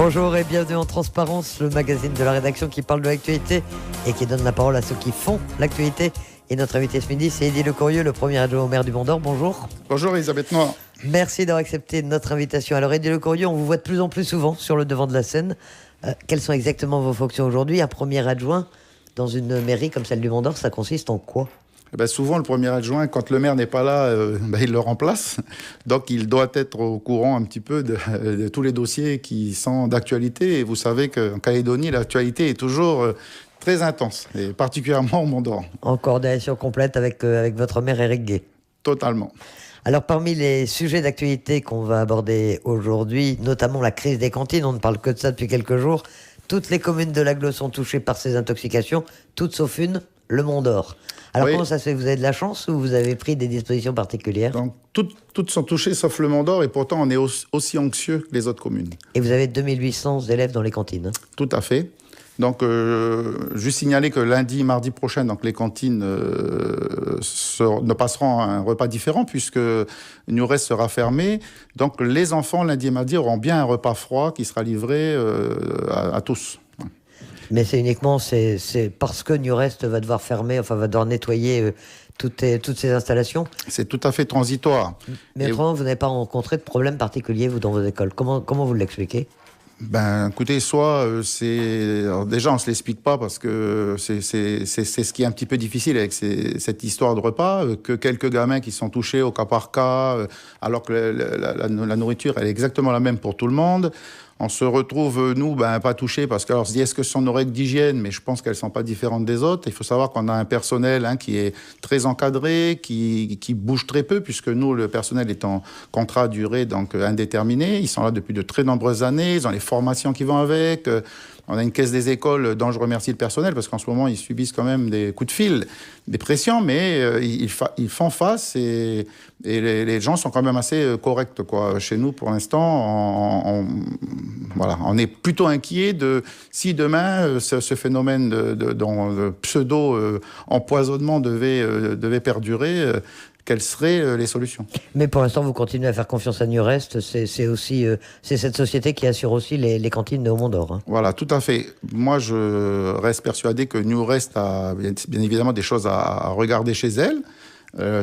Bonjour et bienvenue en Transparence, le magazine de la rédaction qui parle de l'actualité et qui donne la parole à ceux qui font l'actualité. Et notre invité ce midi, c'est Eddy Lecourrieu, le premier adjoint au maire du Mont-d'Or. Bonjour. Bonjour Elisabeth Noir. Merci d'avoir accepté notre invitation. Alors Eddy Lecourrieu, on vous voit de plus en plus souvent sur le devant de la scène. Quelles sont exactement vos fonctions aujourd'hui? Un premier adjoint dans une mairie comme celle du Mont-d'Or, ça consiste en quoi? Souvent, le premier adjoint, quand le maire n'est pas là, il le remplace. Donc, il doit être au courant un petit peu de tous les dossiers qui sont d'actualité. Et vous savez qu'en Calédonie, l'actualité est toujours très intense, et particulièrement au Mont-d'Or. En coordination complète avec votre maire Éric Gay. Totalement. Alors, parmi les sujets d'actualité qu'on va aborder aujourd'hui, notamment la crise des cantines, on ne parle que de ça depuis quelques jours. Toutes les communes de l'Aglo sont touchées par ces intoxications, toutes sauf une, le Mont-d'Or. Alors oui. Comment ça se fait? Vous avez de la chance ou vous avez pris des dispositions particulières? Donc, toutes sont touchées sauf le Mont-d'Or et pourtant on est aussi anxieux que les autres communes. Et vous avez 2800 élèves dans les cantines? Tout à fait. Donc, juste signaler que lundi, mardi prochain, donc les cantines ne passeront à un repas différent puisque Nurest sera fermé. Donc, les enfants, lundi et mardi, auront bien un repas froid qui sera livré à tous. Mais c'est uniquement c'est parce que Nurest va devoir fermer, va devoir nettoyer toutes ces installations. C'est tout à fait transitoire. Mais autrement, vous n'avez pas rencontré de problème particulier, vous, dans vos écoles. Comment vous l'expliquez? Écoutez, alors déjà, on ne se l'explique pas parce que c'est ce qui est un petit peu difficile avec cette histoire de repas, que quelques gamins qui sont touchés au cas par cas, alors que la nourriture, elle est exactement la même pour tout le monde. On se retrouve, nous, pas touchés parce qu'on se dit, est-ce que ce sont nos règles d'hygiène? Mais je pense qu'elles ne sont pas différentes des autres. Il faut savoir qu'on a un personnel qui est très encadré, qui bouge très peu, puisque nous, le personnel est en contrat à durée donc indéterminée. Ils sont là depuis de très nombreuses années. Ils ont les formations qui vont avec. On a une caisse des écoles dont je remercie le personnel parce qu'en ce moment, ils subissent quand même des coups de fil, des pressions, mais ils font face et les gens sont quand même assez corrects, quoi. Chez nous, pour l'instant, on est plutôt inquiet de si demain ce phénomène de pseudo-empoisonnement devait perdurer. Quelles seraient les solutions? Mais pour l'instant, vous continuez à faire confiance à Nurest. C'est cette société qui assure aussi les cantines au Mont-d'Or. Hein. Voilà, tout à fait. Moi, je reste persuadé que Nurest a bien évidemment des choses à regarder chez elle.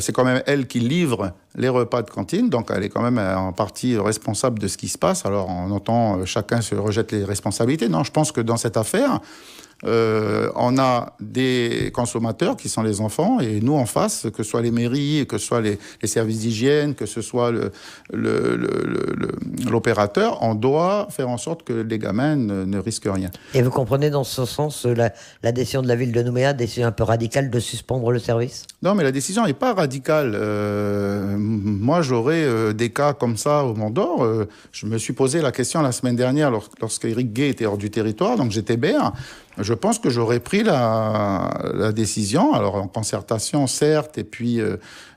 C'est quand même elle qui livre les repas de cantine, donc elle est quand même en partie responsable de ce qui se passe. Alors, on entend chacun se rejette les responsabilités. Non, je pense que dans cette affaire, on a des consommateurs qui sont les enfants et nous en face, que ce soit les mairies, que ce soit les services d'hygiène, que ce soit l'opérateur, on doit faire en sorte que les gamins ne risquent rien. Et vous comprenez dans ce sens la décision de la ville de Nouméa, décision un peu radicale de suspendre le service? Non, mais la décision n'est pas radicale. Moi, j'aurais des cas comme ça au Mont-d'Or. Je me suis posé la question la semaine dernière lorsqu'Éric Gay était hors du territoire, donc j'étais maire. Je pense que j'aurais pris la décision, alors en concertation certes, et puis,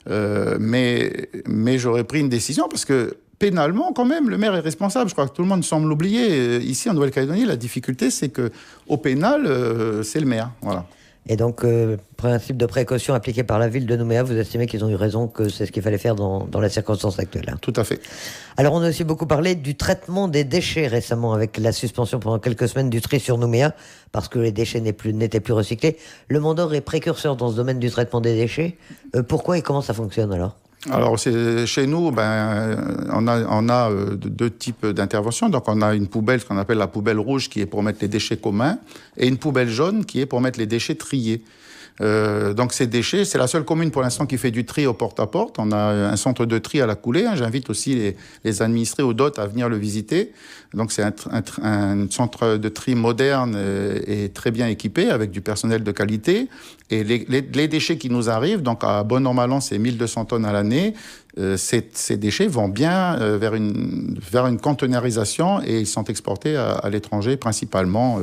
mais j'aurais pris une décision parce que pénalement, quand même, le maire est responsable. Je crois que tout le monde semble l'oublier. Ici, en Nouvelle-Calédonie, la difficulté, c'est qu'au pénal, c'est le maire. Voilà. Et donc, principe de précaution appliqué par la ville de Nouméa, vous estimez qu'ils ont eu raison, que c'est ce qu'il fallait faire dans la circonstance actuelle? Tout à fait. Alors, on a aussi beaucoup parlé du traitement des déchets récemment, avec la suspension pendant quelques semaines du tri sur Nouméa, parce que les déchets n'étaient plus recyclés. Le Mont-d'Or est précurseur dans ce domaine du traitement des déchets. Pourquoi et comment ça fonctionne alors? Alors, chez nous, on a deux types d'interventions. Donc, on a une poubelle, ce qu'on appelle la poubelle rouge, qui est pour mettre les déchets communs, et une poubelle jaune, qui est pour mettre les déchets triés. Donc, ces déchets, c'est la seule commune pour l'instant qui fait du tri au porte-à-porte. On a un centre de tri à la Coulée. J'invite aussi les administrés ou d'autres à venir le visiter. Donc, c'est un centre de tri moderne et très bien équipé, avec du personnel de qualité. Et les déchets qui nous arrivent, donc à bon an, mal an, c'est 1200 tonnes à l'année. Ces déchets vont bien vers une conteneurisation et ils sont exportés à l'étranger, principalement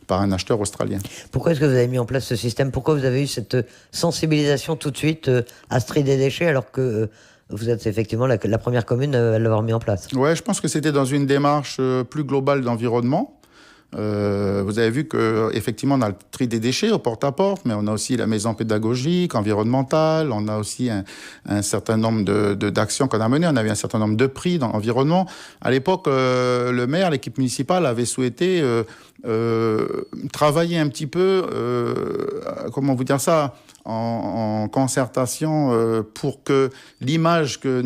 par un acheteur australien. Pourquoi est-ce que vous avez mis en place ce système? Pourquoi vous avez eu cette sensibilisation tout de suite à ce tri des déchets alors que vous êtes effectivement la première commune à l'avoir mis en place? Ouais, je pense que c'était dans une démarche plus globale d'environnement. Vous avez vu qu'effectivement, on a le tri des déchets au porte-à-porte, mais on a aussi la maison pédagogique, environnementale, on a aussi un certain nombre d'actions qu'on a menées, on a eu un certain nombre de prix dans l'environnement. À l'époque, le maire, l'équipe municipale avait souhaité travailler un petit peu, comment vous dire ça, en concertation pour que l'image que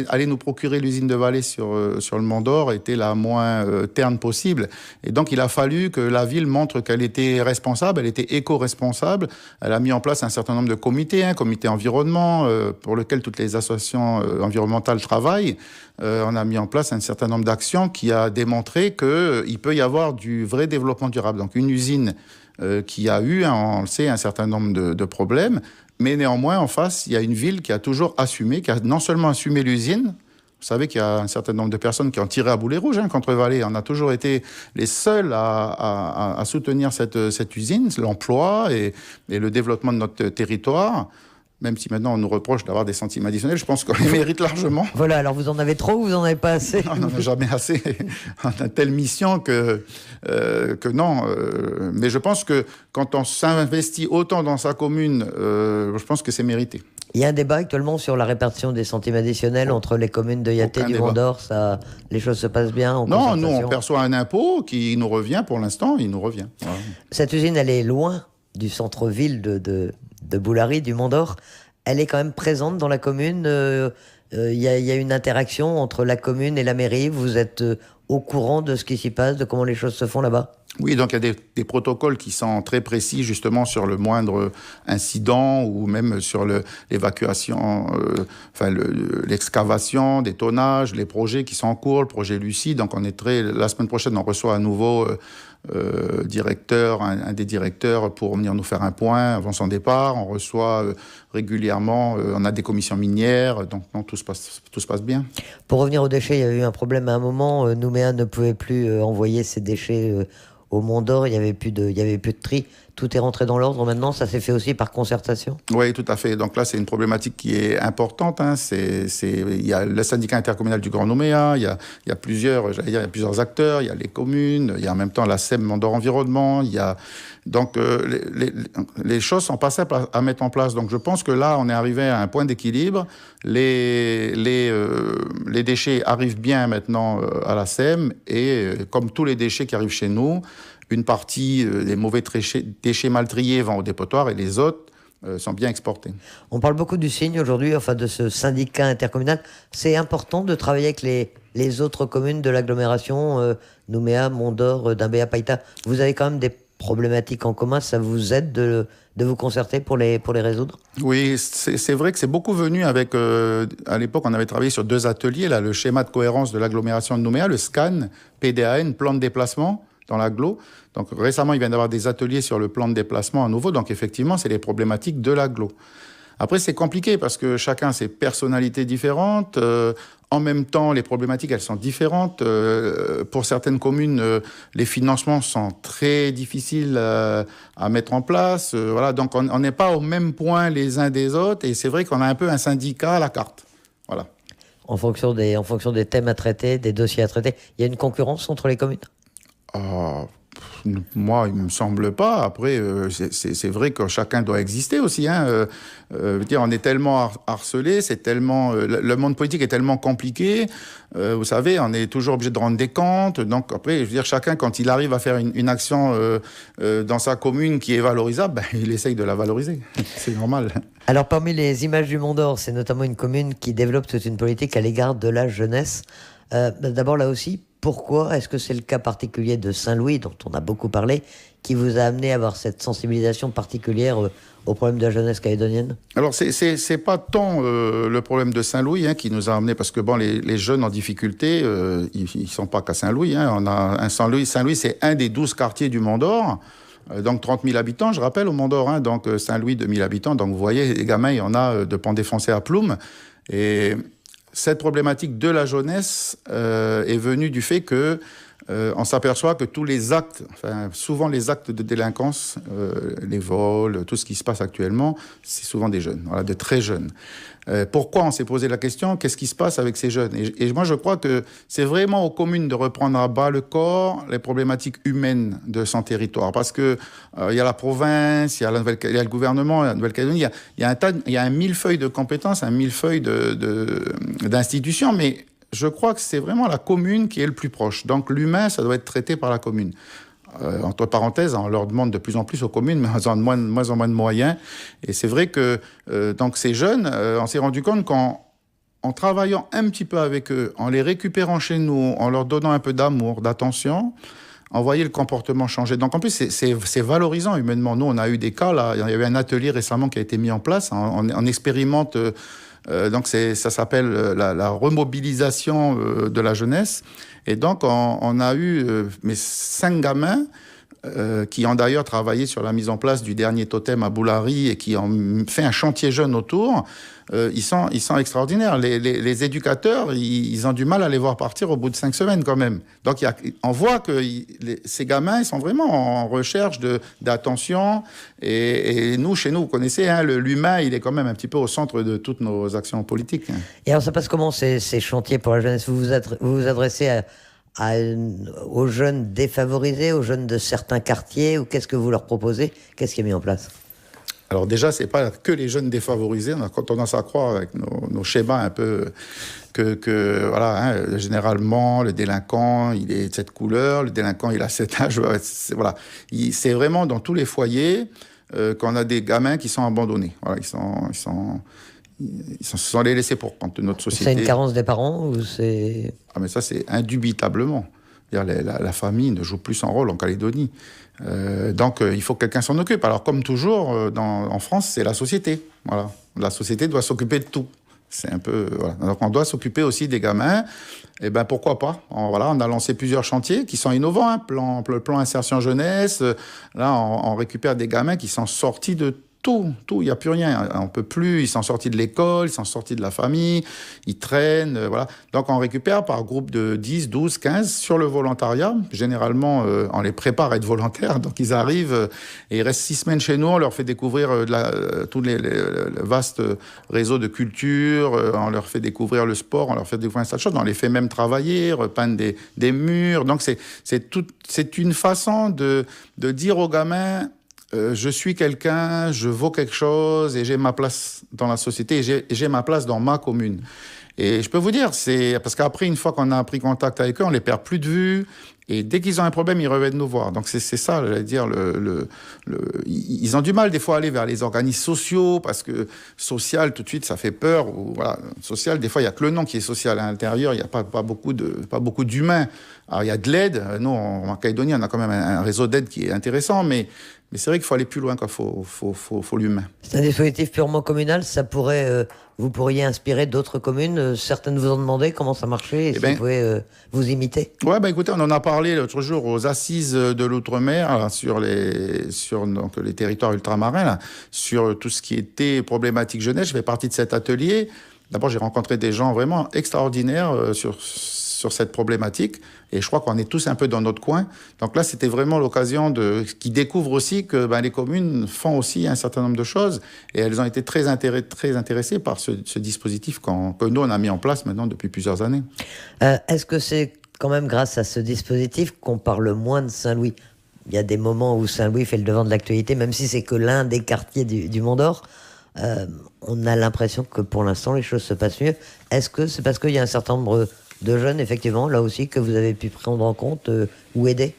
allait nous procurer l'usine de Vallée sur le Mont d'Or était la moins terne possible. Et donc, il a fallu que la ville montre qu'elle était responsable, elle était éco-responsable. Elle a mis en place un certain nombre de comités, comité environnement, pour lequel toutes les associations environnementales travaillent. On a mis en place un certain nombre d'actions qui a démontré qu'il peut y avoir du vrai développement durable. Donc, une usine qui a eu, on le sait, un certain nombre de problèmes, mais néanmoins, en face, il y a une ville qui a toujours assumé, qui a non seulement assumé l'usine. Vous savez qu'il y a un certain nombre de personnes qui ont tiré à boulet rouge contre Vallée. On a toujours été les seuls à soutenir cette usine, l'emploi et le développement de notre territoire. Même si maintenant on nous reproche d'avoir des centimes additionnels, je pense qu'on les mérite largement. Voilà, alors vous en avez trop ou vous en avez pas assez? On n'en a jamais assez. On a telle mission que non. Mais je pense que quand on s'investit autant dans sa commune, je pense que c'est mérité. Il y a un débat actuellement sur la répartition des centimes additionnels entre les communes de Yaté et du Mont d'Or. Les choses se passent bien en Non, nous on perçoit un impôt qui nous revient pour l'instant, il nous revient. Voilà. Cette usine, elle est loin du centre-ville de Boulary, du Mont d'Or. Elle est quand même présente dans la commune. Il y a une interaction entre la commune et la mairie. Vous êtes au courant de ce qui s'y passe, de comment les choses se font là-bas? Oui, donc il y a des protocoles qui sont très précis justement sur le moindre incident ou même sur l'évacuation, l'excavation, des tonnages, les projets qui sont en cours, le projet Lucie. Donc la semaine prochaine, on reçoit un nouveau directeur, un des directeurs pour venir nous faire un point avant son départ. On reçoit régulièrement, on a des commissions minières, donc non, tout se passe bien. Pour revenir aux déchets, il y a eu un problème à un moment. Nouméa ne pouvait plus envoyer ses déchets au Mont d'Or, il y avait plus de tri. Tout est rentré dans l'ordre maintenant. Ça s'est fait aussi par concertation. Oui, tout à fait. Donc là, c'est une problématique qui est importante. Il y a le syndicat intercommunal du Grand Nouméa, il y a plusieurs acteurs, il y a les communes, il y a en même temps la SEM Mont d'Or Environnement. Donc les choses sont passées à mettre en place. Donc je pense que là, on est arrivé à un point d'équilibre. Les déchets arrivent bien maintenant à la SEM et comme tous les déchets qui arrivent chez nous, une partie des mauvais déchets mal triés vont au dépotoir et les autres sont bien exportés. On parle beaucoup du Cygne aujourd'hui, enfin de ce syndicat intercommunal. C'est important de travailler avec les autres communes de l'agglomération, Nouméa, Mont d'Or, Doumbéa, Païta. Vous avez quand même des problématiques en commun, ça vous aide de vous concerter pour les résoudre? Oui, c'est vrai que c'est beaucoup venu avec... à l'époque, on avait travaillé sur 2 ateliers, là, le schéma de cohérence de l'agglomération de Nouméa, le SCAN, PDAN, plan de déplacement dans l'agglo. Donc récemment, il vient d'avoir des ateliers sur le plan de déplacement à nouveau. Donc effectivement, c'est les problématiques de l'agglo. Après, c'est compliqué parce que chacun a ses personnalités différentes. En même temps, les problématiques, elles sont différentes. Pour certaines communes, les financements sont très difficiles à mettre en place. Voilà, donc on n'est pas au même point les uns des autres. Et c'est vrai qu'on a un peu un syndicat à la carte. Voilà. En fonction des thèmes à traiter, des dossiers à traiter, il y a une concurrence entre les communes? Moi, il ne me semble pas. Après, c'est vrai que chacun doit exister aussi. On est tellement harcelé, le monde politique est tellement compliqué. Vous savez, on est toujours obligé de rendre des comptes. Donc après, chacun, quand il arrive à faire une action dans sa commune qui est valorisable, il essaye de la valoriser. C'est normal. Alors, parmi les images du Mont d'Or, c'est notamment une commune qui développe toute une politique à l'égard de la jeunesse. D'abord, là aussi, pourquoi est-ce que c'est le cas particulier de Saint-Louis, dont on a beaucoup parlé, qui vous a amené à avoir cette sensibilisation particulière au problème de la jeunesse calédonienne? Alors, c'est pas tant le problème de Saint-Louis qui nous a amené, parce que les jeunes en difficulté, ils sont pas qu'à Saint-Louis. On a Saint-Louis, c'est un des 12 quartiers du Mont d'Or. Donc 30 000 habitants, je rappelle, au Mont d'Or. Donc Saint-Louis, 2 000 habitants. Donc vous voyez, les gamins, il y en a de Pont-des-Foncés à Ploum. Et cette problématique de la jeunesse est venue du fait que on s'aperçoit que tous les actes, enfin, souvent les actes de délinquance, les vols, tout ce qui se passe actuellement, c'est souvent des jeunes, voilà, de très jeunes. Pourquoi on s'est posé la question? Qu'est-ce qui se passe avec ces jeunes? Et moi, je crois que c'est vraiment aux communes de reprendre à bas le corps les problématiques humaines de son territoire. Parce que il y a la province, il y a le gouvernement, la Nouvelle-Calédonie, il y a un millefeuille de compétences, un millefeuille d'institutions, mais je crois que c'est vraiment la commune qui est le plus proche. Donc l'humain, ça doit être traité par la commune. Entre parenthèses, on leur demande de plus en plus aux communes, mais elles ont de moins en moins de moyens. Et c'est vrai que donc ces jeunes, on s'est rendu compte qu'en travaillant un petit peu avec eux, en les récupérant chez nous, en leur donnant un peu d'amour, d'attention, on voyait le comportement changer. Donc en plus, c'est valorisant humainement. Nous, on a eu des cas, là, il y a eu un atelier récemment qui a été mis en place. On expérimente... donc ça s'appelle la remobilisation de la jeunesse. Et donc on a eu 5 gamins qui ont d'ailleurs travaillé sur la mise en place du dernier totem à Boulari et qui ont fait un chantier jeune autour. Ils sont extraordinaires. Les éducateurs, ils ont du mal à les voir partir au bout de 5 semaines quand même. Donc on voit que ces gamins, ils sont vraiment en recherche d'attention. Et nous, chez nous, vous connaissez, hein, l'humain, il est quand même un petit peu au centre de toutes nos actions politiques. Hein. Et alors ça passe comment ces chantiers pour la jeunesse? Vous vous adressez aux jeunes défavorisés, aux jeunes de certains quartiers, ou qu'est-ce que vous leur proposez? Qu'est-ce qui est mis en place? Alors déjà, c'est pas que les jeunes défavorisés. On a tendance à croire avec nos schémas un peu que voilà, hein, généralement le délinquant il est de cette couleur, le délinquant il a cet âge. Voilà, c'est vraiment dans tous les foyers qu'on a des gamins qui sont abandonnés. Voilà, ils sont les laissés pour compte de notre société. C'est une carence des parents ou c'est... Ah mais ça c'est indubitablement. La famille ne joue plus son rôle en Calédonie. Donc il faut que quelqu'un s'en occupe. Alors comme toujours en France, c'est la société. Voilà. La société doit s'occuper de tout. C'est un peu voilà. Donc on doit s'occuper aussi des gamins. Et ben pourquoi pas. On a lancé plusieurs chantiers qui sont innovants. Hein. Le plan insertion jeunesse. Là on récupère des gamins qui sont sortis de tout, il n'y a plus rien. On peut plus, ils sont sortis de l'école, ils sont sortis de la famille, ils traînent, voilà. Donc on récupère par groupe de 10, 12, 15 sur le volontariat. Généralement, on les prépare à être volontaires, donc ils arrivent et ils restent 6 semaines chez nous, on leur fait découvrir tous le vaste réseau de culture, on leur fait découvrir le sport, on leur fait découvrir un tas de choses, on les fait même travailler, repeindre des murs. Donc c'est une façon de dire aux gamins, je suis quelqu'un, je vaux quelque chose et j'ai ma place dans la société et j'ai ma place dans ma commune. Et je peux vous dire, c'est parce qu'après, une fois qu'on a pris contact avec eux, on les perd plus de vue. Et dès qu'ils ont un problème, ils reviennent nous voir. Donc c'est ça, j'allais dire, ils ont du mal des fois à aller vers les organismes sociaux parce que social, tout de suite, ça fait peur. Ou, voilà, social, des fois, il y a que le nom qui est social à l'intérieur. Il n'y a pas beaucoup d'humains. Alors il y a de l'aide. Nous, en Calédonie, on a quand même un réseau d'aide qui est intéressant, mais c'est vrai qu'il faut aller plus loin, quoi. Faut l'humain. C'est un dispositif purement communal. Ça pourrait, vous pourriez inspirer d'autres communes. Certaines vous ont demandé comment ça marchait et si vous pouvez vous imiter. Ouais, écoutez, on en a parlé l'autre jour aux assises de l'outre-mer là, sur les territoires ultramarins, là, sur tout ce qui était problématique jeunesse. Je fais partie de cet atelier. D'abord, j'ai rencontré des gens vraiment extraordinaires sur cette problématique. Et je crois qu'on est tous un peu dans notre coin. Donc là, c'était vraiment l'occasion qu'ils découvrent aussi que les communes font aussi un certain nombre de choses. Et elles ont été très intéressées par ce dispositif que nous, on a mis en place maintenant depuis plusieurs années. Est-ce que c'est quand même grâce à ce dispositif qu'on parle moins de Saint-Louis? Il y a des moments où Saint-Louis fait le devant de l'actualité, même si c'est que l'un des quartiers du Mont-d'Or. On a l'impression que pour l'instant, les choses se passent mieux. Est-ce que c'est parce qu'il y a un certain nombre de jeunes, effectivement, là aussi, que vous avez pu prendre en compte ou aider?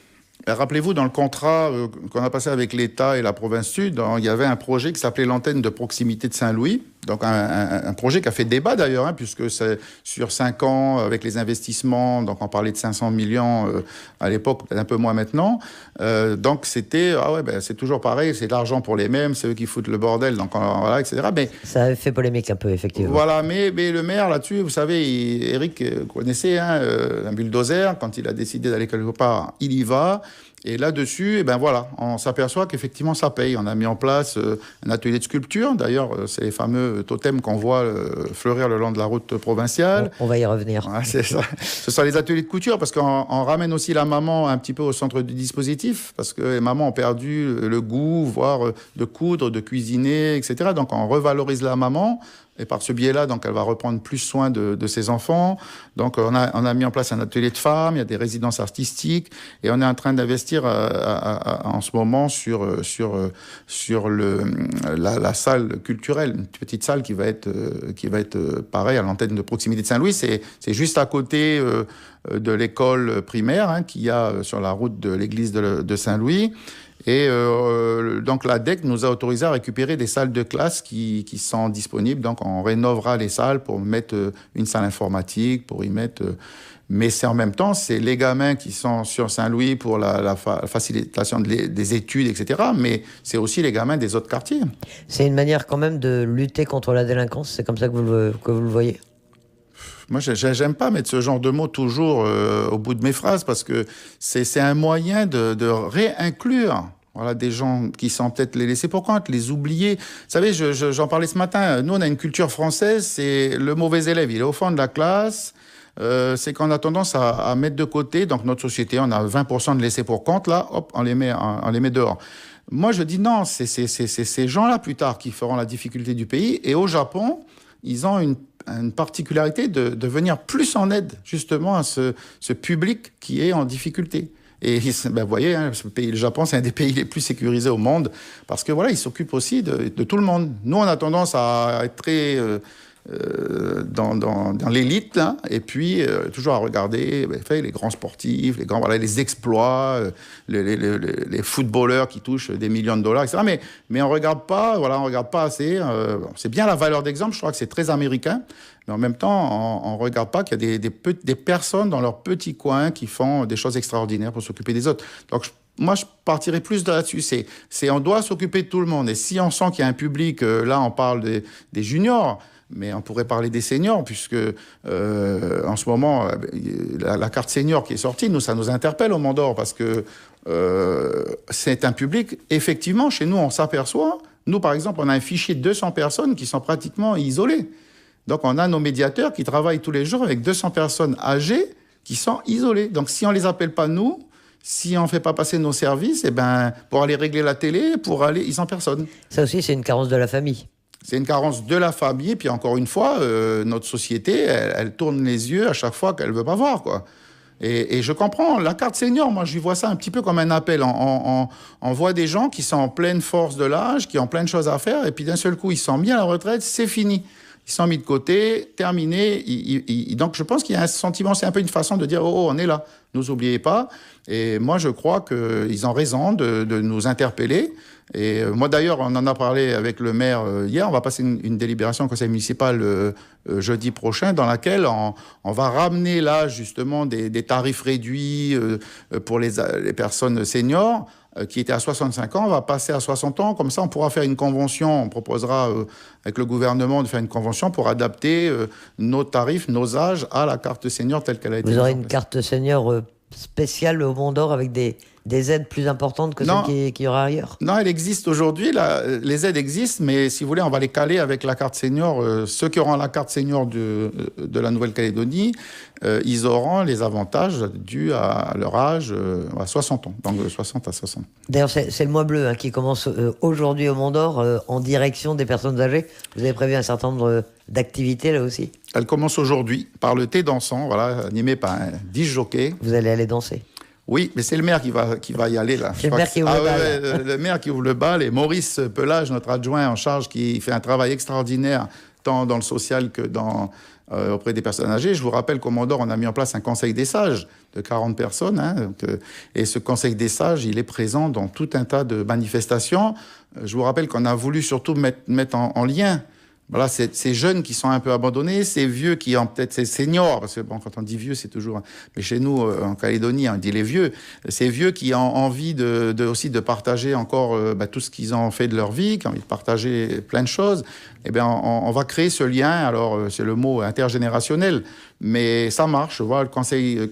Rappelez-vous, dans le contrat qu'on a passé avec l'État et la province sud, il y avait un projet qui s'appelait l'antenne de proximité de Saint-Louis. Donc un projet qui a fait débat d'ailleurs, hein, puisque c'est sur 5 ans, avec les investissements, donc on parlait de 500 millions à l'époque, un peu moins maintenant. Donc c'était, c'est toujours pareil, c'est de l'argent pour les mêmes, c'est eux qui foutent le bordel, donc voilà, etc. Mais, ça a fait polémique un peu, effectivement. Voilà, mais le maire là-dessus, vous savez, Eric, vous connaissez, hein, un bulldozer, quand il a décidé d'aller quelque part, il y va. Et là-dessus, on s'aperçoit qu'effectivement, ça paye. On a mis en place un atelier de sculpture. D'ailleurs, c'est les fameux fameux totems qu'on voit fleurir le long de la route provinciale. On va y revenir. Ouais, c'est ça. Ce sont les ateliers de couture, parce qu'on ramène aussi la maman un petit peu au centre du dispositif, parce que les mamans ont perdu le goût, voire de coudre, de cuisiner, etc. Donc on revalorise la maman. Et par ce biais-là, donc, elle va reprendre plus soin de ses enfants. Donc, on a mis en place un atelier de femmes, il y a des résidences artistiques, et on est en train d'investir en ce moment sur la salle culturelle, une petite salle qui va être pareil à l'antenne de proximité de Saint-Louis. C'est juste à côté de l'école primaire qu'il y a sur la route de l'église de Saint-Louis. Et donc l'ADEC nous a autorisé à récupérer des salles de classe qui sont disponibles. Donc on rénovera les salles pour mettre une salle informatique, pour y mettre... mais c'est en même temps, c'est les gamins qui sont sur Saint-Louis pour la facilitation des études, etc. Mais c'est aussi les gamins des autres quartiers. C'est une manière quand même de lutter contre la délinquance, c'est comme ça que vous le voyez? Moi, j'aime pas mettre ce genre de mots toujours au bout de mes phrases, parce que c'est un moyen de réinclure des gens qui sont peut-être les laissés pour compte, les oubliés. Vous savez, j'en parlais ce matin, nous, on a une culture française, c'est le mauvais élève, il est au fond de la classe, c'est qu'on a tendance à mettre de côté, donc notre société, on a 20% de laissés pour compte, là, hop, on les met dehors. Moi, je dis non, c'est ces gens-là, plus tard, qui feront la difficulté du pays. Et au Japon, ils ont une particularité de venir plus en aide, justement, à ce public qui est en difficulté. Et vous voyez, le Japon, c'est un des pays les plus sécurisés au monde, parce que voilà, ils s'occupent aussi de tout le monde. Nous, on a tendance à être très dans l'élite, hein, et puis toujours à regarder les grands sportifs, les exploits, les footballeurs qui touchent des millions de dollars, etc. Mais on regarde pas assez. C'est bien la valeur d'exemple, je crois que c'est très américain. Mais en même temps, on ne regarde pas qu'il y a des personnes dans leur petit coin qui font des choses extraordinaires pour s'occuper des autres. Donc, moi, je partirais plus de là-dessus. On doit s'occuper de tout le monde. Et si on sent qu'il y a un public, là, on parle des juniors, mais on pourrait parler des seniors, puisque en ce moment, la carte senior qui est sortie, ça nous interpelle au Mont d'Or, parce que c'est un public, effectivement, chez nous, on s'aperçoit. Nous, par exemple, on a un fichier de 200 personnes qui sont pratiquement isolées. Donc, on a nos médiateurs qui travaillent tous les jours avec 200 personnes âgées qui sont isolées. Donc, si on ne les appelle pas nous, si on ne fait pas passer nos services, pour aller régler la télé, ils sont personne. Ça aussi, c'est une carence de la famille. C'est une carence de la famille. Puis encore une fois, notre société, elle tourne les yeux à chaque fois qu'elle ne veut pas voir, quoi. Et je comprends, la carte senior, moi, je vois ça un petit peu comme un appel. On voit des gens qui sont en pleine force de l'âge, qui ont plein de choses à faire, et puis d'un seul coup, ils sont mis à la retraite, c'est fini. Ils sont mis de côté, terminé. Donc, je pense qu'il y a un sentiment, c'est un peu une façon de dire « Oh, on est là, ne nous oubliez pas ». Et moi, je crois qu'ils ont raison de nous interpeller. Et moi, d'ailleurs, on en a parlé avec le maire hier. On va passer une délibération au conseil municipal jeudi prochain, dans laquelle on va ramener l'âge, justement, des tarifs réduits pour les personnes seniors, qui était à 65 ans, on va passer à 60 ans. Comme ça, on pourra faire une convention. On proposera avec le gouvernement de faire une convention pour adapter nos tarifs, nos âges à la carte senior telle qu'elle a été. Vous aurez une carte senior spéciale au Mont d'Or avec des aides plus importantes que celles qu'il y aura ailleurs? Non, elle existe aujourd'hui. Les aides existent, mais si vous voulez, on va les caler avec la carte senior. Ceux qui auront la carte senior de la Nouvelle-Calédonie, ils auront les avantages dus à leur âge à 60 ans, donc de 60 à 60. D'ailleurs, c'est le mois bleu qui commence aujourd'hui au Mont d'Or en direction des personnes âgées. Vous avez prévu un certain nombre d'activités là aussi? Elle commence aujourd'hui par le thé dansant, animé par un 10 jockeys. Vous allez aller danser? Oui, mais c'est le maire qui va y aller, là. C'est le maire qui ouvre le bal. Le maire qui ouvre le bal, et Maurice Pelage, notre adjoint en charge, qui fait un travail extraordinaire, tant dans le social que auprès des personnes âgées. Je vous rappelle qu'au Mont d'Or, on a mis en place un conseil des sages de 40 personnes. Et ce conseil des sages, il est présent dans tout un tas de manifestations. Je vous rappelle qu'on a voulu surtout mettre en lien voilà, ces jeunes qui sont un peu abandonnés, ces vieux qui ont peut-être ces seniors, parce que bon, quand on dit vieux, c'est toujours... Mais chez nous, en Calédonie, on dit les vieux. Ces vieux qui ont envie aussi de partager encore tout ce qu'ils ont fait de leur vie, qui ont envie de partager plein de choses. Eh bien, on va créer ce lien, alors c'est le mot intergénérationnel, Mais ça marche. Je vois le conseil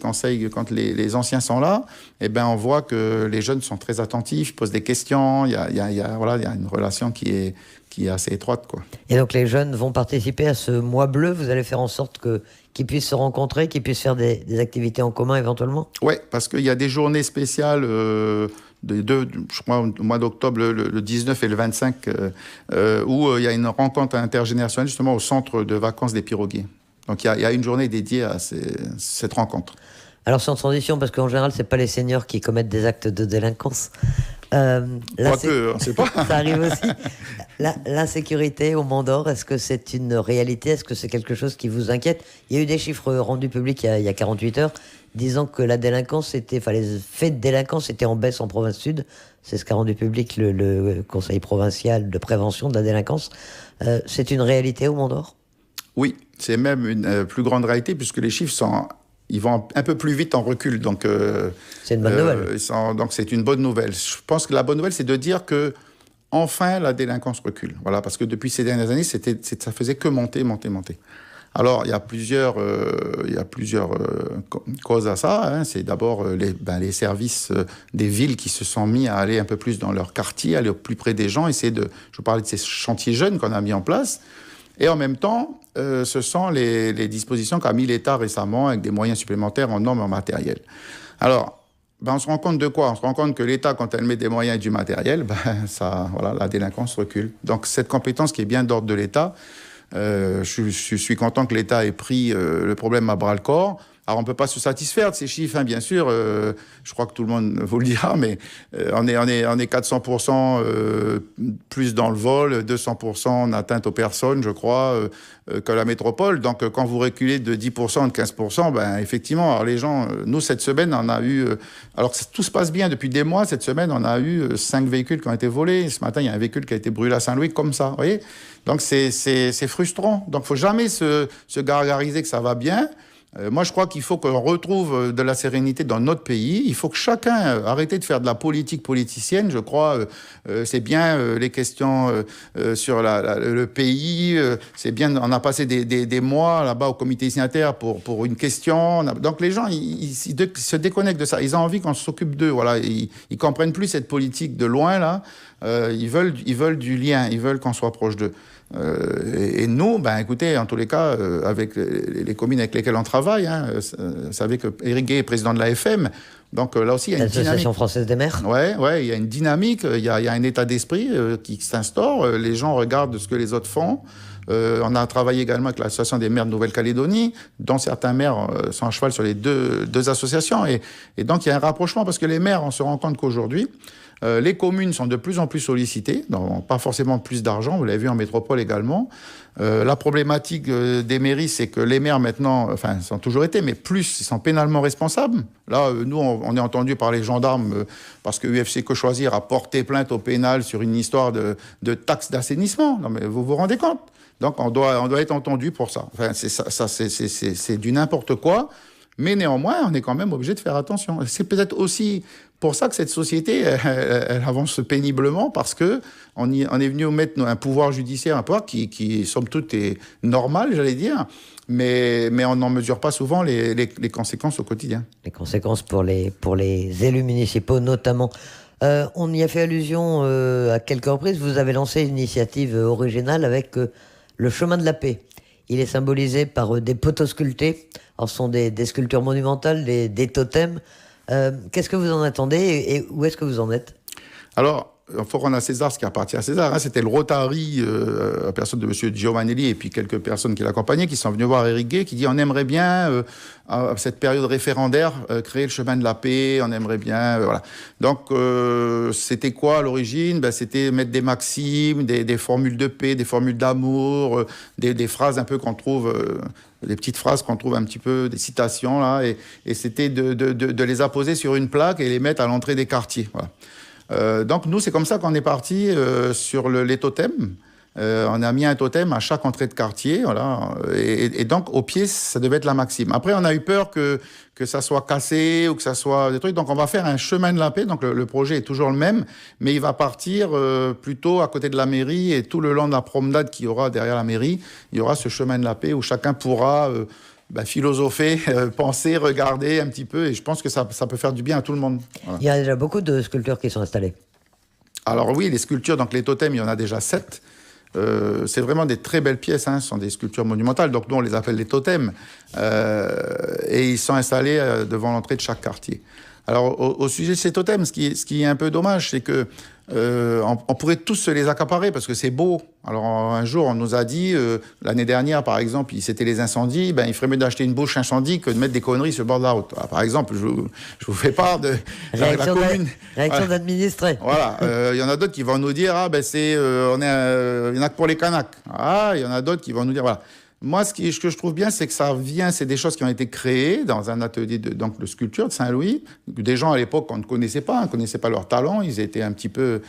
quand les anciens sont là, eh ben, on voit que les jeunes sont très attentifs, posent des questions. Il y a une relation qui est assez étroite, quoi. Et donc les jeunes vont participer à ce mois bleu. Vous allez faire en sorte qu'ils puissent se rencontrer, qu'ils puissent faire des activités en commun éventuellement? Oui, parce qu'il y a des journées spéciales, je crois au mois d'octobre, le 19 et le 25, où il y a une rencontre intergénérationnelle justement au centre de vacances des Piroguiers. Donc il y a une journée dédiée à cette rencontre. Alors sans transition, parce qu'en général, c'est pas les seniors qui commettent des actes de délinquance. Quoique, on ne sait pas. Ça arrive aussi. L'insécurité au Mont d'Or, est-ce que c'est une réalité? Est-ce que c'est quelque chose qui vous inquiète? Il y a eu des chiffres rendus publics il y a 48 heures disant que la délinquance les faits de délinquance étaient en baisse en province sud. C'est ce qu'a rendu public le Conseil provincial de prévention de la délinquance. C'est une réalité au Mont d'Or? Oui, c'est même une plus grande réalité puisque les chiffres ils vont un peu plus vite en recul. Donc, c'est une bonne nouvelle. Donc c'est une bonne nouvelle. Je pense que la bonne nouvelle, c'est de dire que enfin la délinquance recule. Voilà, parce que depuis ces dernières années, ça faisait que monter. Alors, il y a plusieurs causes à ça. Hein. C'est d'abord les services des villes qui se sont mis à aller un peu plus dans leur quartier, aller au plus près des gens, je parlais de ces chantiers jeunes qu'on a mis en place. Et en même temps, ce sont les dispositions qu'a mis l'État récemment avec des moyens supplémentaires en normes et en matériel. Alors, on se rend compte de quoi? On se rend compte que l'État, quand elle met des moyens et du matériel, la délinquance recule. Donc cette compétence qui est bien d'ordre de l'État, je suis content que l'État ait pris le problème à bras-le-corps. Alors, on ne peut pas se satisfaire de ces chiffres, hein, bien sûr. Je crois que tout le monde vous le dira, mais on est 400% plus dans le vol, 200% en atteinte aux personnes, je crois, que la métropole. Donc, quand vous reculez de 10%, de 15%, effectivement, alors les gens... nous, cette semaine, on a eu... alors que tout se passe bien depuis des mois, cette semaine, on a eu 5 véhicules qui ont été volés. Ce matin, il y a un véhicule qui a été brûlé à Saint-Louis, comme ça, vous voyez. Donc, c'est frustrant. Donc, il ne faut jamais se gargariser que ça va bien. Moi, je crois qu'il faut qu'on retrouve de la sérénité dans notre pays. Il faut que chacun arrête de faire de la politique politicienne. Je crois, c'est bien les questions sur le pays. C'est bien, on a passé des mois là-bas au comité signataire pour une question. Donc les gens, ils se déconnectent de ça. Ils ont envie qu'on s'occupe d'eux. Voilà, ils comprennent plus cette politique de loin là. Ils veulent du lien. Ils veulent qu'on soit proche d'eux. Et nous, écoutez, en tous les cas, avec les communes avec lesquelles on travaille, hein, vous savez que Éric Gay est président de l'AFM, donc là aussi il y a une dynamique. L'Association française des maires. Ouais, il y a une dynamique, il y a un état d'esprit qui s'instaure. Les gens regardent ce que les autres font. On a travaillé également avec l'Association des maires de Nouvelle-Calédonie, dont certains maires sont à cheval sur les deux associations. Et donc il y a un rapprochement parce que les maires, on se rend compte qu'aujourd'hui, les communes sont de plus en plus sollicitées, donc pas forcément plus d'argent, vous l'avez vu en métropole également. La problématique des mairies, c'est que les maires maintenant, ils ont toujours été, mais plus, ils sont pénalement responsables. Là, nous, on est entendu par les gendarmes parce que UFC Que Choisir a porté plainte au pénal sur une histoire de taxe d'assainissement. Non, mais vous vous rendez compte? Donc, on doit être entendu pour ça. Enfin, c'est du n'importe quoi. Mais néanmoins, on est quand même obligé de faire attention. C'est peut-être aussi pour ça que cette société, elle avance péniblement, parce que on est venu mettre un pouvoir judiciaire, un pouvoir qui somme toute, est normal, j'allais dire, mais on n'en mesure pas souvent les conséquences au quotidien. Les conséquences pour les élus municipaux, notamment. On y a fait allusion à quelques reprises. Vous avez lancé une initiative originale avec le chemin de la paix. Il est symbolisé par des poteaux sculptés. Alors, ce sont des sculptures monumentales, des totems. Qu'est-ce que vous en attendez et où est-ce que vous en êtes? Alors, il faut rendre à César ce qui appartient à César. Hein. C'était le Rotary, à personne de M. Giovanelli et puis quelques personnes qui l'accompagnaient, qui sont venus voir Éric Gay, qui dit on aimerait bien, à cette période référendaire, créer le chemin de la paix, on aimerait bien... voilà. Donc, c'était quoi à l'origine? C'était mettre des maximes, des formules de paix, des formules d'amour, des phrases un peu qu'on trouve... des petites phrases qu'on trouve un petit peu, des citations, là, et c'était de les apposer sur une plaque et les mettre à l'entrée des quartiers. Voilà. Donc, nous, c'est comme ça qu'on est parti sur les totems. On a mis un totem à chaque entrée de quartier, voilà. Et donc, au pied, ça devait être la maxime. Après, on a eu peur que ça soit cassé ou que ça soit des trucs. Donc, on va faire un chemin de la paix. Donc, le projet est toujours le même, mais il va partir plutôt à côté de la mairie, et tout le long de la promenade qu'il y aura derrière la mairie, il y aura ce chemin de la paix où chacun pourra philosopher, penser, regarder un petit peu. Et je pense que ça peut faire du bien à tout le monde. Voilà. Il y a déjà beaucoup de sculptures qui sont installées. Alors oui, les sculptures, donc les totems, il y en a déjà 7. C'est vraiment des très belles pièces, hein. Ce sont des sculptures monumentales, donc nous on les appelle les totems. Et ils sont installés devant l'entrée de chaque quartier. Alors au sujet de ces totems, ce qui est un peu dommage, c'est que on pourrait tous se les accaparer parce que c'est beau. Alors un jour, on nous a dit, l'année dernière par exemple, c'était les incendies, il ferait mieux d'acheter une bouche incendie que de mettre des conneries sur le bord de la route. Alors, par exemple, je vous fais part de la commune. Réaction d'administrer. Voilà, il y en a d'autres qui vont nous dire, il y en a que pour les Kanaks. Il y en a d'autres qui vont nous dire, voilà. Moi, ce que je trouve bien, c'est que c'est des choses qui ont été créées dans un atelier de sculpture de Saint-Louis. Des gens à l'époque qu'on ne connaissait pas, on ne connaissait pas leur talent, ils étaient un petit peu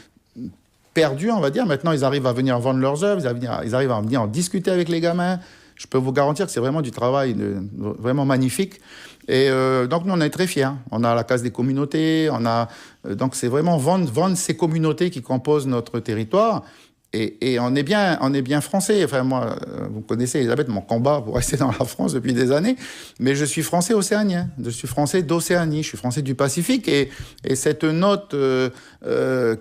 perdus, on va dire. Maintenant, ils arrivent à venir vendre leurs œuvres, ils arrivent à venir en discuter avec les gamins. Je peux vous garantir que c'est vraiment du travail vraiment magnifique. Et donc, nous, on est très fiers. On a la case des communautés, donc c'est vraiment vendre ces communautés qui composent notre territoire. Et on est bien français. Enfin, moi, vous connaissez, Elisabeth, mon combat pour rester dans la France depuis des années. Mais je suis français océanien. Je suis français d'Océanie. Je suis français du Pacifique. Et cette note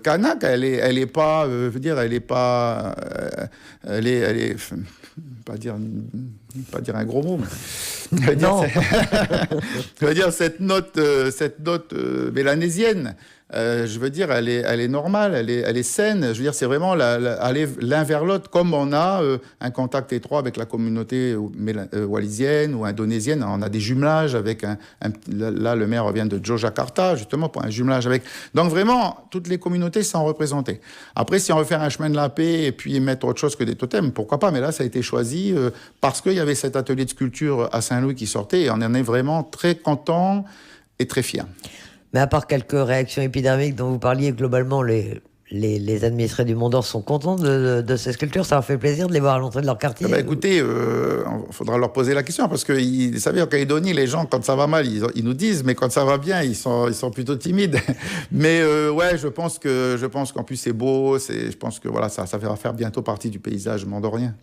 kanak, elle est pas, pas dire un gros mot, mais je veux dire cette note mélanésienne. Je veux dire, elle est normale, elle est saine. Je veux dire, c'est vraiment aller l'un vers l'autre, comme on a un contact étroit avec la communauté wallisienne ou indonésienne. On a des jumelages avec là, le maire vient de Yogyakarta, justement, pour un jumelage avec... Donc vraiment, toutes les communautés sont représentées. Après, si on veut faire un chemin de la paix et puis mettre autre chose que des totems, pourquoi pas? Mais là, ça a été choisi parce qu'il y avait cet atelier de sculpture à Saint-Louis qui sortait et on en est vraiment très content et très fiers. Mais à part quelques réactions épidermiques dont vous parliez, globalement, les administrés du Mont d'Or sont contents de ces sculptures. Ça leur fait plaisir de les voir à l'entrée de leur quartier. Écoutez, il faudra leur poser la question parce que, vous savez, en Calédonie, les gens, quand ça va mal, ils nous disent, mais quand ça va bien, ils sont plutôt timides. Mais ouais, je pense qu'en plus c'est beau. Je pense que voilà, ça va faire bientôt partie du paysage mandorien.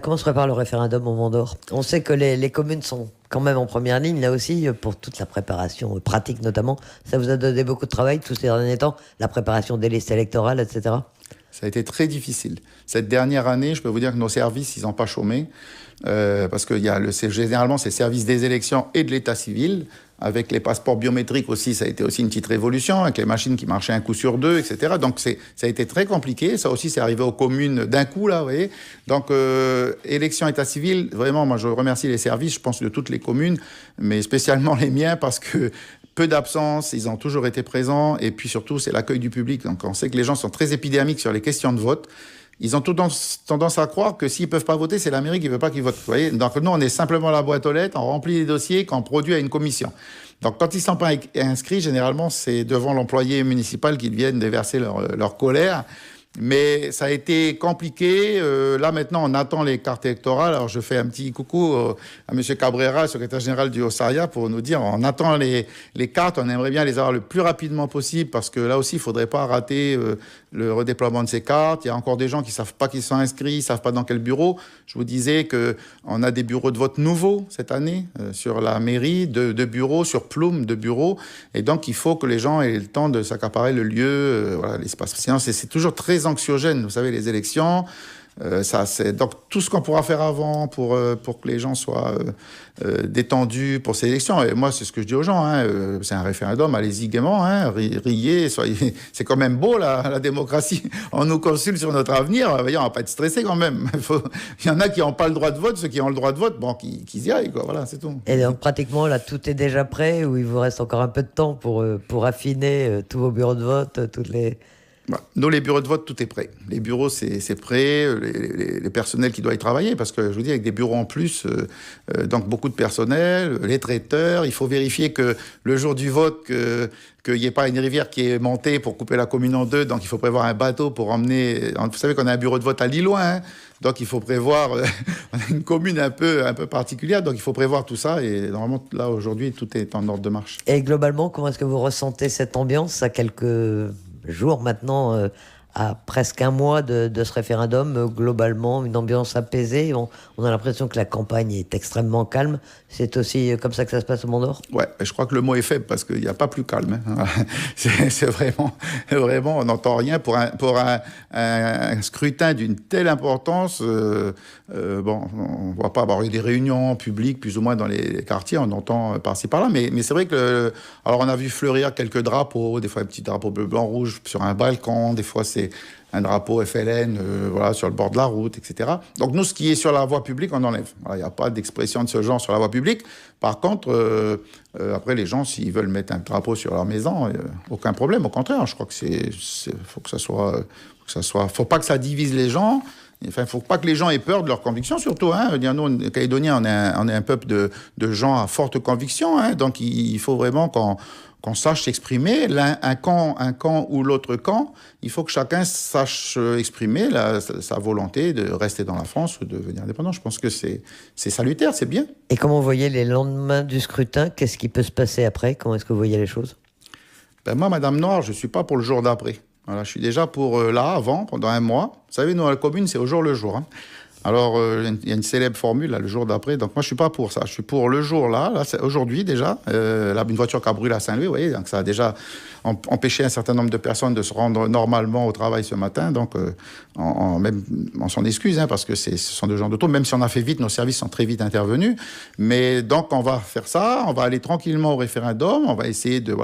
Comment se prépare le référendum au Mont d'Or? On sait que les communes sont quand même en première ligne, là aussi, pour toute la préparation pratique notamment. Ça vous a donné beaucoup de travail tous ces derniers temps, la préparation des listes électorales, etc. Ça a été très difficile. Cette dernière année, je peux vous dire que nos services, ils n'ont pas chômé. Parce que généralement, c'est le service des élections et de l'état civil. Avec les passeports biométriques aussi, ça a été aussi une petite révolution, avec les machines qui marchaient un coup sur deux, etc. Donc, ça a été très compliqué. Ça aussi, c'est arrivé aux communes d'un coup, là, vous voyez. Donc, élection, état civil, vraiment, moi, je remercie les services, je pense, de toutes les communes, mais spécialement les miens, parce que peu d'absence, ils ont toujours été présents. Et puis, surtout, c'est l'accueil du public. Donc, on sait que les gens sont très épidermiques sur les questions de vote. Ils ont tendance à croire que s'ils ne peuvent pas voter, c'est la mairie qui ne veut pas qu'ils votent. Vous voyez. Donc nous, on est simplement la boîte aux lettres, on remplit les dossiers qu'on produit à une commission. Donc quand ils ne sont pas inscrits, généralement, c'est devant l'employé municipal qu'ils viennent déverser leur colère. Mais ça a été compliqué. Là, maintenant, on attend les cartes électorales. Alors, je fais un petit coucou à M. Cabrera, secrétaire général du Haut-Saria, pour nous dire, on attend les cartes. On aimerait bien les avoir le plus rapidement possible parce que là aussi, il ne faudrait pas rater le redéploiement de ces cartes. Il y a encore des gens qui ne savent pas qu'ils sont inscrits, ils ne savent pas dans quel bureau. Je vous disais qu'on a des bureaux de vote nouveaux cette année sur la mairie, deux bureaux, sur Ploum, 2 bureaux. Et donc, il faut que les gens aient le temps de s'accaparer le lieu, voilà, l'espace. Sinon, c'est toujours très anxiogène, vous savez, les élections. Donc, tout ce qu'on pourra faire avant pour que les gens soient détendus pour ces élections. Et moi, c'est ce que je dis aux gens. C'est un référendum, allez-y gaiement, riez, soyez... C'est quand même beau, la démocratie. On nous consulte sur notre avenir. On va pas être stressé quand même. Il y en a qui n'ont pas le droit de vote. Ceux qui ont le droit de vote, bon, qu'ils y aillent, quoi. Voilà, c'est tout. Et donc, pratiquement, là, tout est déjà prêt ou il vous reste encore un peu de temps pour affiner tous vos bureaux de vote, toutes les... Nous, les bureaux de vote, tout est prêt. Les bureaux, c'est prêt. Les personnels qui doivent y travailler, parce que je vous dis, avec des bureaux en plus, donc beaucoup de personnel, les traiteurs, il faut vérifier que le jour du vote, qu'il n'y ait pas une rivière qui est montée pour couper la commune en deux. Donc, il faut prévoir un bateau pour emmener... Vous savez qu'on a un bureau de vote à Lilloin, donc il faut prévoir... on a une commune un peu particulière, donc il faut prévoir tout ça. Et normalement, là, aujourd'hui, tout est en ordre de marche. Et globalement, comment est-ce que vous ressentez cette ambiance à quelques jours maintenant à presque un mois de ce référendum, globalement, une ambiance apaisée. On a l'impression que la campagne est extrêmement calme. C'est aussi comme ça que ça se passe au Mont-d'Or ? Ouais, je crois que le mot est faible parce qu'il n'y a pas plus calme. Hein. C'est vraiment, on n'entend rien pour un scrutin d'une telle importance. Bon, on ne va pas avoir eu des réunions publiques plus ou moins dans les quartiers, on entend par-ci par-là, mais c'est vrai que, alors on a vu fleurir quelques drapeaux, des fois un petit drapeau bleu, blanc, rouge sur un balcon, des fois c'est un drapeau FLN voilà, sur le bord de la route, etc. Donc nous, ce qui est sur la voie publique, on enlève. Il n'y a pas d'expression de ce genre sur la voie publique. Par contre, après, les gens, s'ils veulent mettre un drapeau sur leur maison, aucun problème. Au contraire, je crois que faut que ça soit, faut pas que ça divise les gens. Enfin, faut pas que les gens aient peur de leurs convictions, surtout. Hein. Nous, Calédoniens, on est un peuple de gens à forte conviction. Hein. Donc, il faut vraiment qu'on sache s'exprimer, un camp ou l'autre camp, il faut que chacun sache exprimer sa volonté de rester dans la France ou de devenir indépendant. Je pense que c'est salutaire, c'est bien. Et comment vous voyez les lendemains du scrutin ? Qu'est-ce qui peut se passer après ? Comment est-ce que vous voyez les choses ? Ben moi, Madame Noire, je ne suis pas pour le jour d'après. Voilà, je suis déjà pour là, avant, pendant un mois. Vous savez, nous, à la commune, c'est au jour le jour. Hein. Alors, il y a une célèbre formule, là, le jour d'après. Donc, moi, je ne suis pas pour ça. Je suis pour le jour, là c'est aujourd'hui, déjà. Là, une voiture qui a brûlé à Saint-Louis, vous voyez. Donc, ça a déjà empêché un certain nombre de personnes de se rendre normalement au travail ce matin. Donc, même, on s'en excuse, hein, parce que ce sont des gens d'auto. Même si on a fait vite, nos services sont très vite intervenus. Mais donc, on va faire ça. On va aller tranquillement au référendum. On va essayer de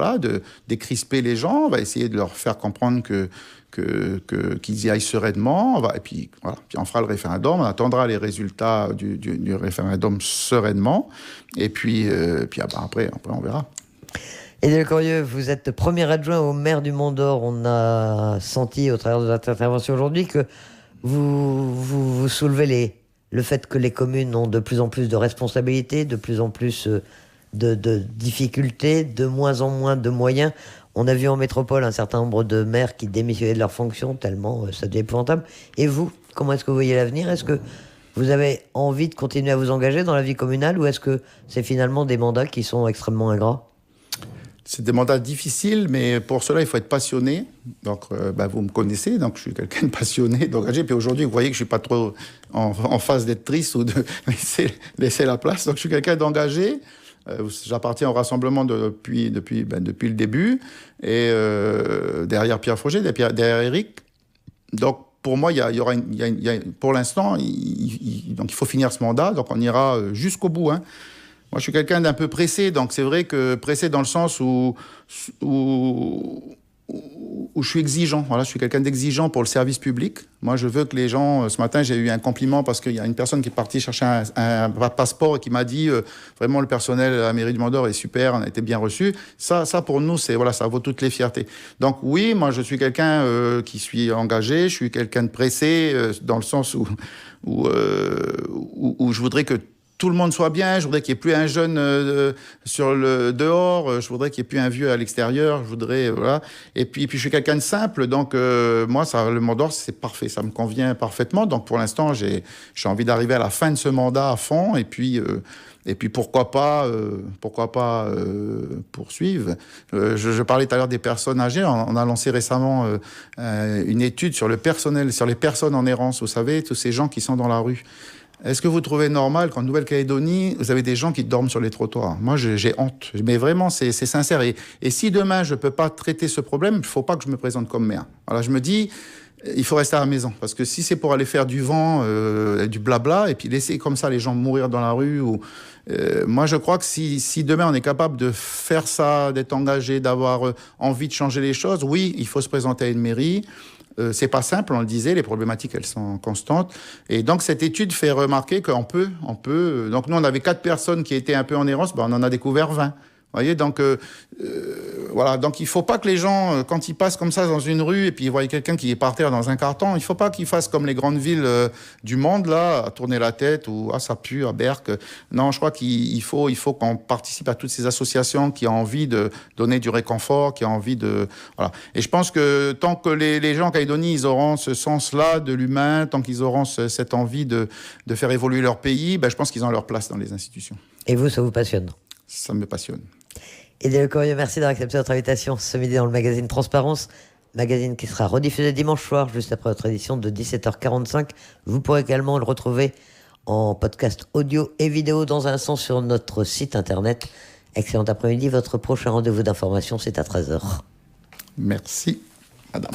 décrisper les gens. On va essayer de leur faire comprendre qu'ils y aillent sereinement, et puis voilà, puis on fera le référendum, on attendra les résultats du référendum sereinement, et puis après on verra. Élie Lecorieux, vous êtes premier adjoint au maire du Mont-d'Or. On a senti au travers de votre intervention aujourd'hui que vous soulevez le fait que les communes ont de plus en plus de responsabilités, de plus en plus de difficultés, de moins en moins de moyens. On a vu en métropole un certain nombre de maires qui démissionnaient de leurs fonctions tellement ça devient épouvantable. Et vous, comment est-ce que vous voyez l'avenir ? Est-ce que vous avez envie de continuer à vous engager dans la vie communale ou est-ce que c'est finalement des mandats qui sont extrêmement ingrats ? C'est des mandats difficiles, mais pour cela, il faut être passionné. Donc, vous me connaissez, donc je suis quelqu'un de passionné, d'engagé. Puis aujourd'hui, vous voyez que je ne suis pas trop en phase d'être triste ou de laisser la place. Donc, je suis quelqu'un d'engagé. J'appartiens au rassemblement depuis le début, et derrière Pierre Froger, derrière Éric. Donc, pour moi, pour l'instant, donc il faut finir ce mandat, donc on ira jusqu'au bout. Hein. Moi, je suis quelqu'un d'un peu pressé, donc c'est vrai que pressé dans le sens où je suis exigeant. Voilà, je suis quelqu'un d'exigeant pour le service public. Moi, je veux que les gens... Ce matin, j'ai eu un compliment parce qu'il y a une personne qui est partie chercher un passeport et qui m'a dit vraiment, le personnel à la mairie du Mont-d'Or est super, on a été bien reçu. Ça pour nous, ça vaut toutes les fiertés. Donc oui, moi, je suis quelqu'un qui suis engagé, je suis quelqu'un de pressé dans le sens où je voudrais que tout le monde soit bien, je voudrais qu'il n'y ait plus un jeune sur le dehors, je voudrais qu'il n'y ait plus un vieux à l'extérieur, je voudrais, voilà. Et puis je suis quelqu'un de simple, donc moi, le Mont-d'Or, c'est parfait, ça me convient parfaitement. Donc pour l'instant, j'ai envie d'arriver à la fin de ce mandat à fond, et puis pourquoi pas poursuivre. Je parlais tout à l'heure des personnes âgées. On a lancé récemment une étude sur le personnel, sur les personnes en errance. Vous savez, tous ces gens qui sont dans la rue. Est-ce que vous trouvez normal qu'en Nouvelle-Calédonie, vous avez des gens qui dorment sur les trottoirs ? Moi, j'ai honte. Mais vraiment, c'est sincère. Et si demain, je ne peux pas traiter ce problème, il ne faut pas que je me présente comme maire. Voilà, je me dis, il faut rester à la maison. Parce que si c'est pour aller faire du vent, du blabla, et puis laisser comme ça les gens mourir dans la rue, moi, je crois que si demain, on est capable de faire ça, d'être engagé, d'avoir envie de changer les choses, oui, il faut se présenter à une mairie. C'est pas simple, on le disait, les problématiques, elles sont constantes. Et donc, cette étude fait remarquer qu'on peut. Donc, nous, on avait 4 personnes qui étaient un peu en errance, on en a découvert 20. Vous voyez, donc, voilà. Donc, il ne faut pas que les gens, quand ils passent comme ça dans une rue et puis ils voient quelqu'un qui est par terre dans un carton, il ne faut pas qu'ils fassent comme les grandes villes du monde, là, à tourner la tête ou « Ah, ça pue, à Berck ». Non, je crois qu'il faut qu'on participe à toutes ces associations qui ont envie de donner du réconfort, qui ont envie de... Voilà. Et je pense que tant que les gens en Calédonie, ils auront ce sens-là de l'humain, tant qu'ils auront cette envie de faire évoluer leur pays, je pense qu'ils ont leur place dans les institutions. Et vous, ça vous passionne ? Ça me passionne. Élie Lecorieux, merci d'avoir accepté notre invitation ce midi dans le magazine Transparence. magazine qui sera rediffusé dimanche soir, juste après votre édition de 17h45. Vous pourrez également le retrouver en podcast audio et vidéo dans un instant sur notre site internet. Excellent après-midi. Votre prochain rendez-vous d'information, c'est à 13h. Merci, madame.